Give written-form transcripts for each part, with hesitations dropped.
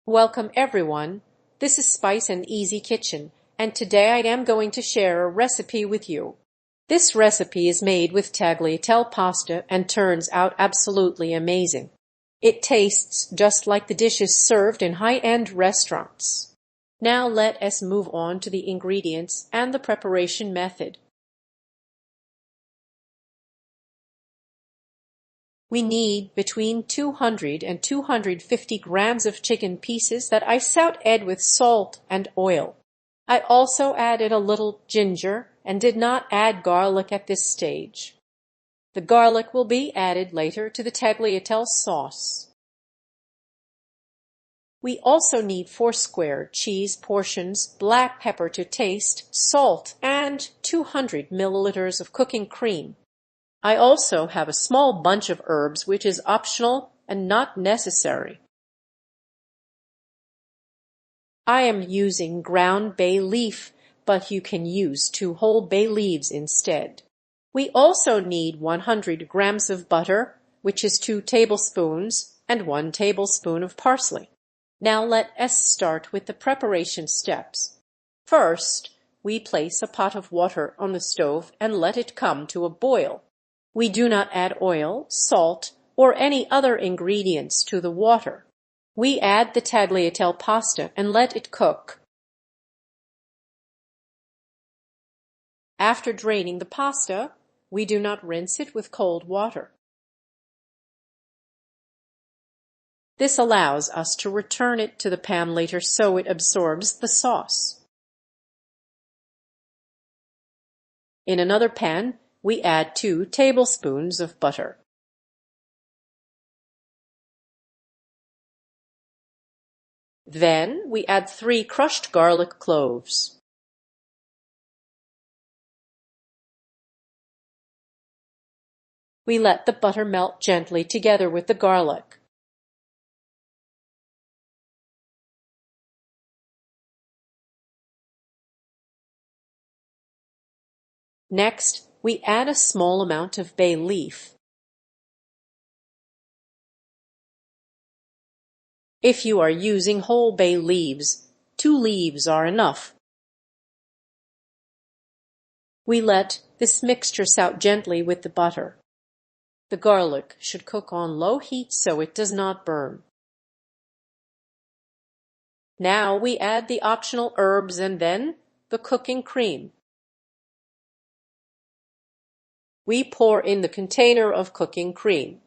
Welcome everyone. This is Spice and Easy Kitchen, and today I am going to share a recipe with you. This recipe is made with tagliatelle pasta and turns out absolutely amazing. It tastes just like the dishes served in high-end restaurants. Now let us move on to the ingredients and the preparation method. We need between 200 and 250 grams of chicken pieces that I sautéed with salt and oil. I also added a little ginger and did not add garlic at this stage. The garlic will be added later to the tagliatelle sauce. We also need 4 square cheese portions, black pepper to taste, salt, and 200 milliliters of cooking cream. I also have a small bunch of herbs which is optional and not necessary. I am using ground bay leaf, but you can use 2 whole bay leaves instead. We also need 100 grams of butter, which is 2 tablespoons, and 1 tablespoon of parsley. Now let us start with the preparation steps. First, we place a pot of water on the stove and let it come to a boil. We do not add oil, salt, or any other ingredients to the water. We add the tagliatelle pasta and let it cook. After draining the pasta, we do not rinse it with cold water. This allows us to return it to the pan later so it absorbs the sauce. In another pan, we add 2 tablespoons of butter. Then we add 3 crushed garlic cloves. We let the butter melt gently together with the garlic. Next, we add a small amount of bay leaf. If you are using whole bay leaves, 2 leaves are enough. We let this mixture soak gently with the butter. The garlic should cook on low heat so it does not burn. Now we add the optional herbs and then the cooking cream. We pour in the container of cooking cream.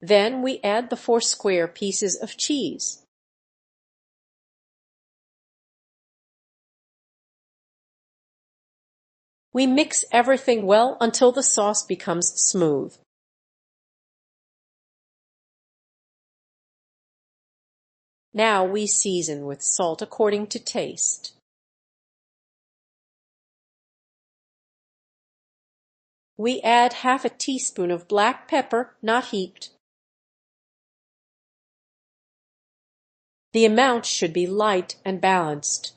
Then we add the 4 square pieces of cheese. We mix everything well until the sauce becomes smooth. Now we season with salt according to taste. We add half a teaspoon of black pepper, not heaped. The amount should be light and balanced.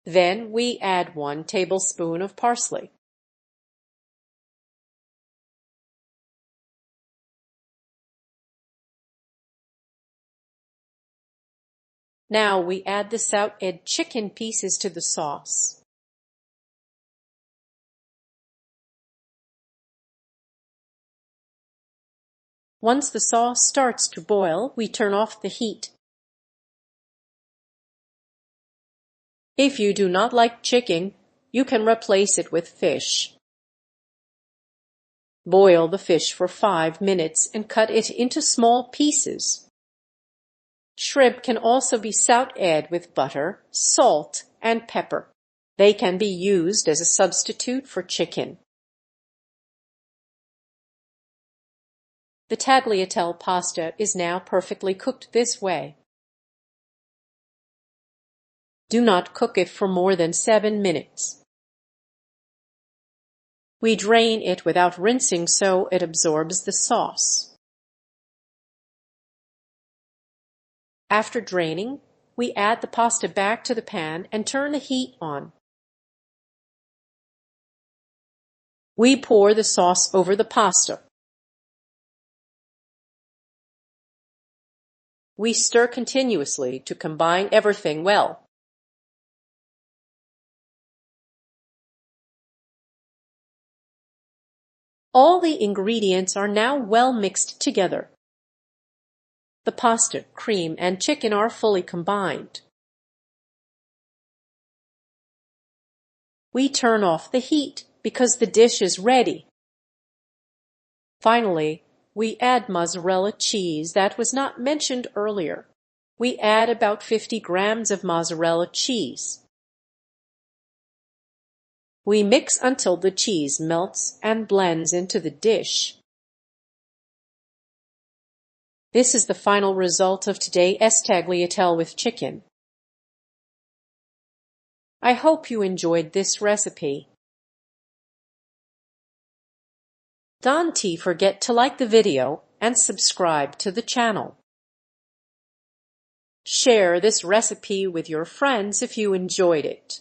Then we add 1 tablespoon of parsley. Now we add the sautéed chicken pieces to the sauce. Once the sauce starts to boil, we turn off the heat. If you do not like chicken, you can replace it with fish. Boil the fish for 5 minutes and cut it into small pieces. Shrimp can also be sautéed with butter, salt, and pepper. They can be used as a substitute for chicken. The tagliatelle pasta is now perfectly cooked this way. Do not cook it for more than 7 minutes. We drain it without rinsing so it absorbs the sauce. After draining, we add the pasta back to the pan and turn the heat on. We pour the sauce over the pasta. We stir continuously to combine everything well. All the ingredients are now well mixed together. The pasta, cream, and chicken are fully combined. We turn off the heat because the dish is ready. Finally, we add mozzarella cheese that was not mentioned earlier. We add about 50 grams of mozzarella cheese. We mix until the cheese melts and blends into the dish. This is the final result of today's tagliatelle with chicken. I hope you enjoyed this recipe. Don't forget to like the video and subscribe to the channel. Share this recipe with your friends if you enjoyed it.